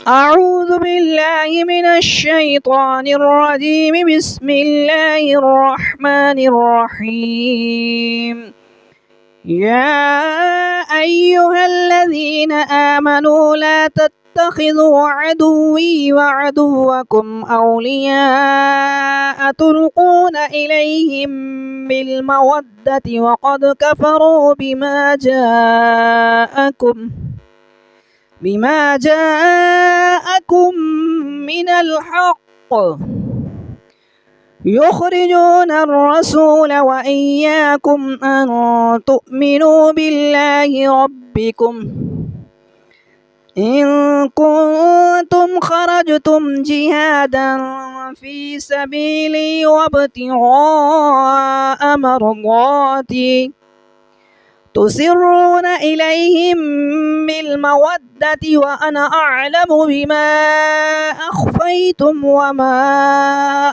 أعوذ بالله من الشيطان الرجيم. بسم الله الرحمن الرحيم. يا أيها الذين آمنوا لا تتخذوا عدوي وعدوكم أولياء تلقون إليهم بالمودة وقد كفروا بما جاءكم من الحق يخرجون الرسول وإياكم أن تؤمنوا بالله ربكم إن كنتم خرجتم جهادا في سبيلي وابتغاء مرضاتي تسرون إليهم بالمودة وأنا أعلم بما أخفيتم وما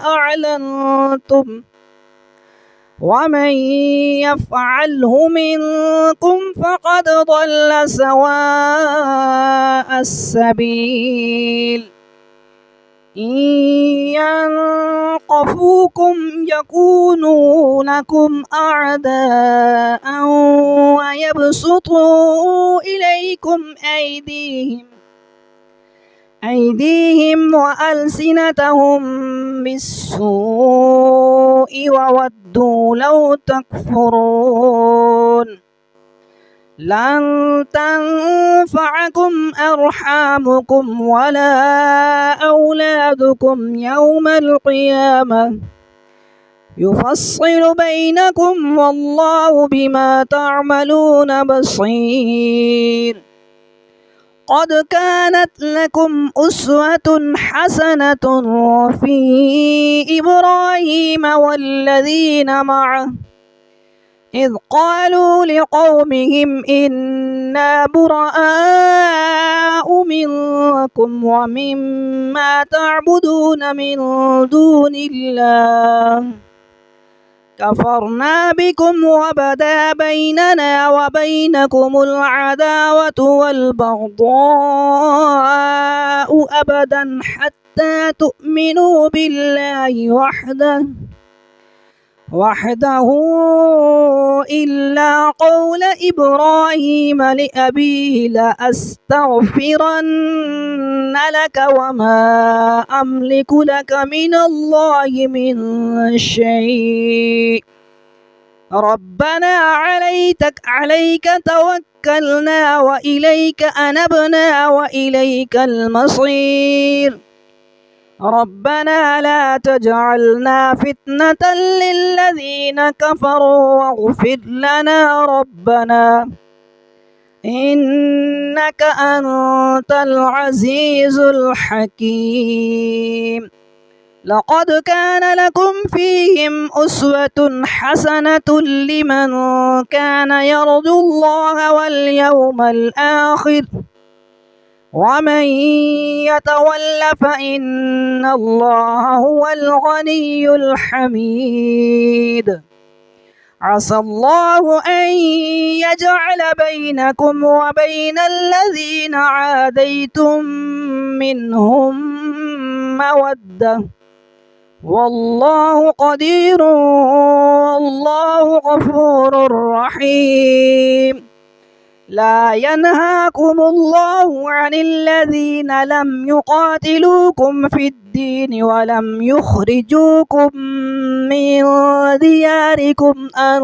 أعلنتم ومن يفعله منكم فقد ضل سواء السبيل. إن ينقفوكم يكونوا لكم أعداء ويبسطوا إليكم أيديهم وألسنتهم بالسوء وودوا لو تكفرون. لن تنفعكم أرحامكم ولا أولادكم يوم القيامة يفصل بينكم والله بما تعملون بصير. قد كانت لكم أسوة حسنة في إبراهيم والذين معه إذ قالوا لقومهم إنا براء منكم ومما تعبدون من دون الله كفرنا بكم وبدا بيننا وبينكم العداوة والبغضاء أبدا حتى تؤمنوا بالله وحده إلا قول إبراهيم لأبيه لأستغفرن لك وما أملك لك من الله من شيء ربنا عليك توكلنا وإليك أنبنا وإليك المصير. ربنا لا تجعلنا فتنة للذين كفروا واغفر لنا ربنا إنك أنت العزيز الحكيم. لقد كان لكم فيهم أسوة حسنة لمن كان يرجو الله واليوم الآخر ومن يتول فإن الله هو الغني الحميد. عسى الله أن يجعل بينكم وبين الذين عاديتم منهم مودة والله قدير والله غفور رحيم. لا ينهاكم الله عن الذين لم يقاتلوكم في الدين ولم يخرجوكم من دياركم أن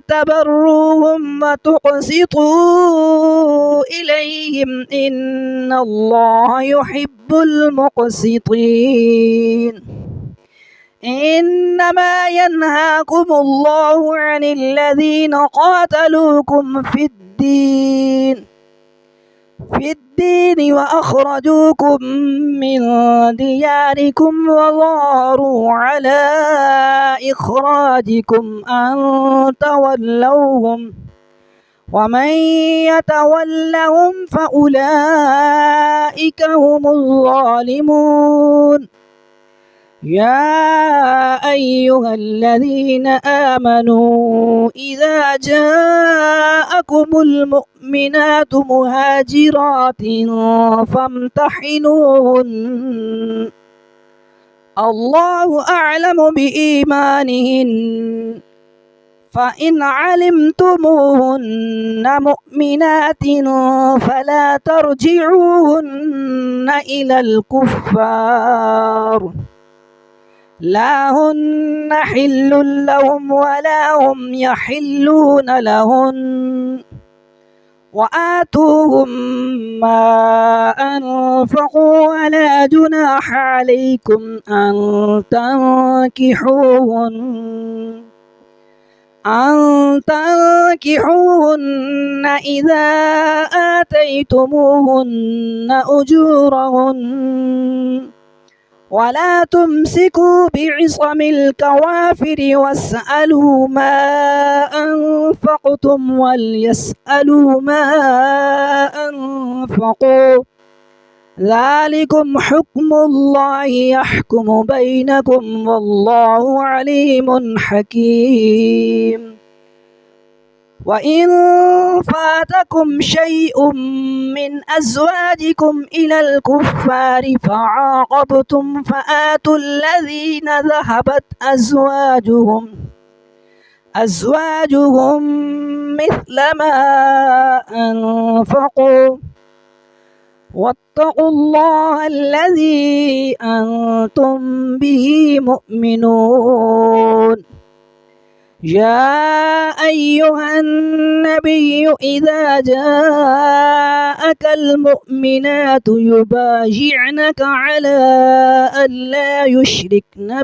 تبروهم وتقسطوا إليهم إن الله يحب المقسطين. إنما ينهاكم الله عن الذين قاتلوكم في الدين وأخرجوكم من دياركم وظاهروا على إخراجكم أن تولوهم ومن يتولهم فأولئك هم الظالمون. يا أيها الذين آمنوا إذا جاءكم المؤمنات مهاجرات فامتحنوهن الله أعلم بإيمانهن فإن علمتموهن مؤمنات فلا ترجعوهن إلى الكفار لا هن حل لهم ولا هم يحلون لهن وآتوهم ما أنفقوا ولا جناح عليكم أن تنكحوهن إذا آتيتموهن أجورهن ولا تمسكوا بعصم الكوافر واسألوا ما أنفقتم وليسألوا ما أنفقوا ذلكم حكم الله يحكم بينكم والله عليم حكيم وإن فاتكم شيء من أزواجكم إلى الكفار فعاقبتم فآتوا الذين ذهبت أزواجهم مثل ما أنفقوا واتقوا الله الذي أنتم به مؤمنون يا أيها النبي إذا جاءك المؤمنات يبايعنك على أن لا يشركن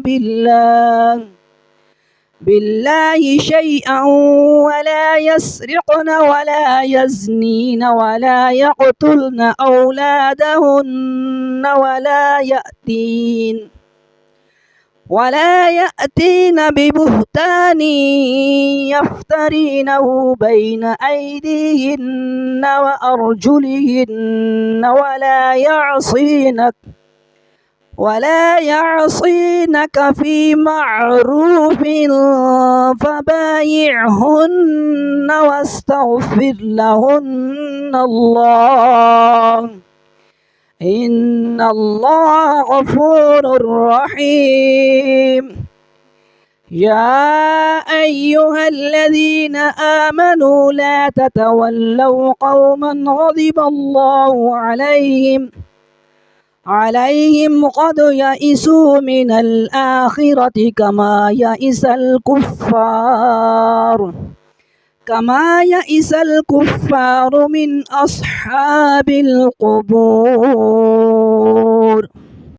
بالله شيئا ولا يسرقن ولا يزنين ولا يقتلن أولادهن ولا يأتين ببهتان يفترينه بين أيديهن وأرجلهن ولا يعصينك في معروف فبايعهن واستغفر لهن الله إن الله غفور رحيم يا أيها الذين آمنوا لا تتولوا قوما غضب الله عليهم قد يئسوا من الآخرة كما يئس الكفار من أصحاب القبور.